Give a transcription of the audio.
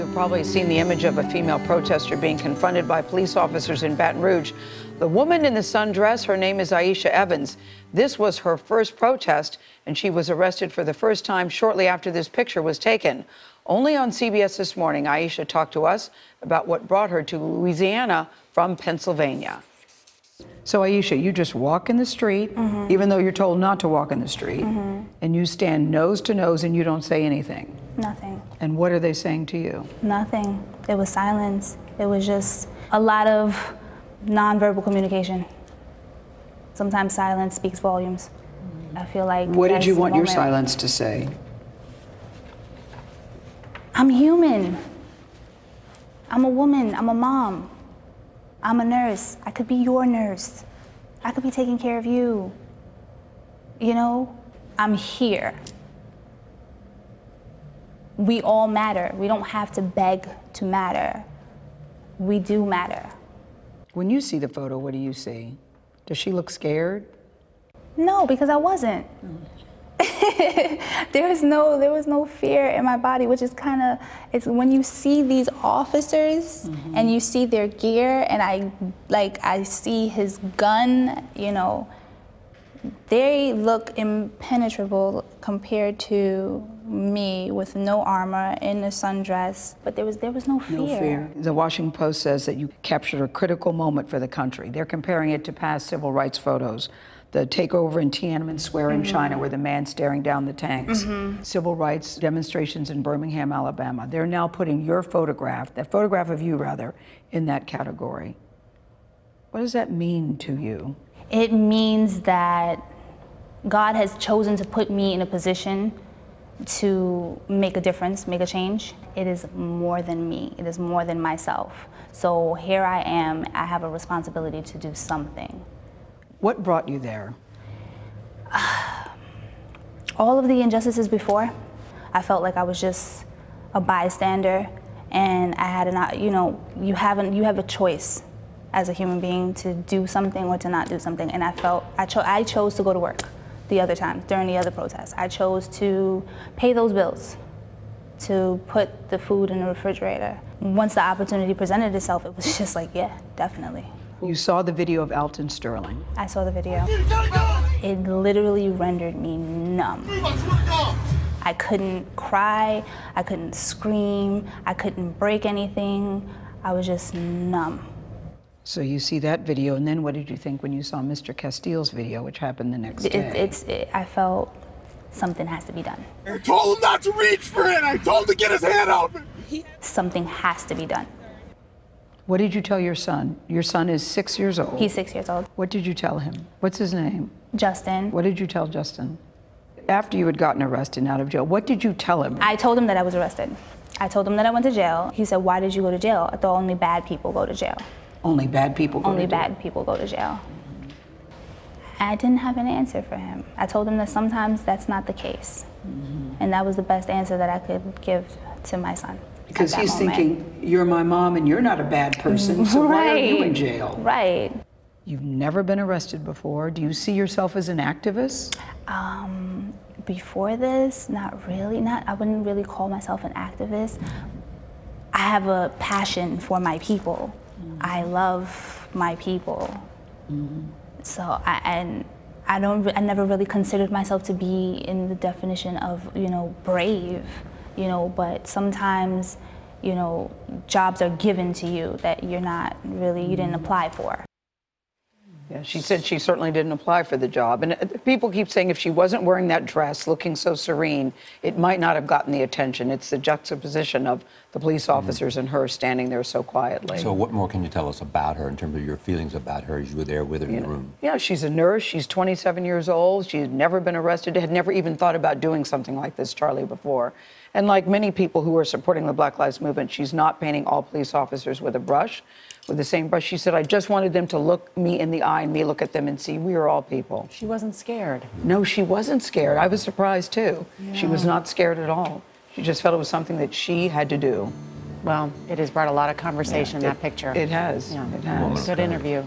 have probably seen the image of a female protester being confronted by police officers in Baton Rouge. The woman in the sundress, her name is Ieshia Evans. This was her first protest, and she was arrested for the first time shortly after this picture was taken. Only on CBS This Morning, Ieshia talked to us about what brought her to Louisiana from Pennsylvania. So, Ieshia, you just walk in the street, even though you're told not to walk in the street, and you stand nose to nose and you don't say anything. Nothing. And what are they saying to you? Nothing. It was silence. It was just a lot of nonverbal communication. Sometimes silence speaks volumes. I feel like. What did you want your silence to say? I'm human. I'm a woman. I'm a mom. I'm a nurse. I could be your nurse. I could be taking care of you. You know, I'm here. We all matter. We don't have to beg to matter. We do matter. When you see the photo, what do you see? Does she look scared? No, because I wasn't. There was no fear in my body, which is kind of, it's when you see these officers and you see their gear, and I see his gun, you know, they look impenetrable compared to me with no armor in a sundress, but there was no fear. No fear. The Washington Post says that you captured a critical moment for the country. They're comparing it to past civil rights photos. The takeover in Tiananmen Square in China, where the man staring down the tanks. Civil rights demonstrations in Birmingham, Alabama. They're now putting your photograph, that photograph of you rather, in that category. What does that mean to you? It means that God has chosen to put me in a position to make a difference, make a change. It is more than me. It is more than myself. So here I am. I have a responsibility to do something. What brought you there? All of the injustices before, I felt like I was just a bystander, and I had you know, you have a choice as a human being to do something or to not do something, and I chose to go to work the other time, during the other protests. I chose to pay those bills, to put the food in the refrigerator. Once the opportunity presented itself, it was just like, yeah, definitely. You saw the video of Alton Sterling. I saw the video. It literally rendered me numb. I couldn't cry, I couldn't scream, I couldn't break anything. I was just numb. So you see that video, and then what did you think when you saw Mr. Castile's video, which happened the next day? I felt something has to be done. I told him not to reach for it. I told him to get his hand out. Something has to be done. What did you tell your son? Your son is 6 years old. He's 6 years old. What did you tell him? What's his name? Justin. What did you tell Justin? After you had gotten arrested and out of jail, what did you tell him? I told him that I was arrested. I told him that I went to jail. He said, why did you go to jail? I thought only bad people go to jail. Only bad people go to jail? Only bad people go to jail. I didn't have an answer for him. I told him that sometimes that's not the case. And that was the best answer that I could give to my son. Because he's thinking, you're my mom and you're not a bad person, so why are you in jail? Right. You've never been arrested before. Do you see yourself as an activist? Before this, not really. I wouldn't really call myself an activist. I have a passion for my people. I love my people. So I never really considered myself to be in the definition of, you know, brave. You know, but sometimes, you know, jobs are given to you that you're not really, you didn't apply for. Yeah, she said she certainly didn't apply for the job. And people keep saying if she wasn't wearing that dress, looking so serene, it might not have gotten the attention. It's the juxtaposition of the police officers and her standing there so quietly. So what more can you tell us about her in terms of your feelings about her as you were there with her in the room? Yeah, she's a nurse. She's 27 years old. She's never been arrested, had never even thought about doing something like this, Charlie, before. And like many people who are supporting the Black Lives Movement, she's not painting all police officers with a brush, with the same brush. She said, I just wanted them to look me in the eye and me look at them and see we are all people. She wasn't scared. No, she wasn't scared. I was surprised, too. Yeah. She was not scared at all. She just felt it was something that she had to do. Well, it has brought a lot of conversation, that picture. It has. Yeah. It has. Good interview.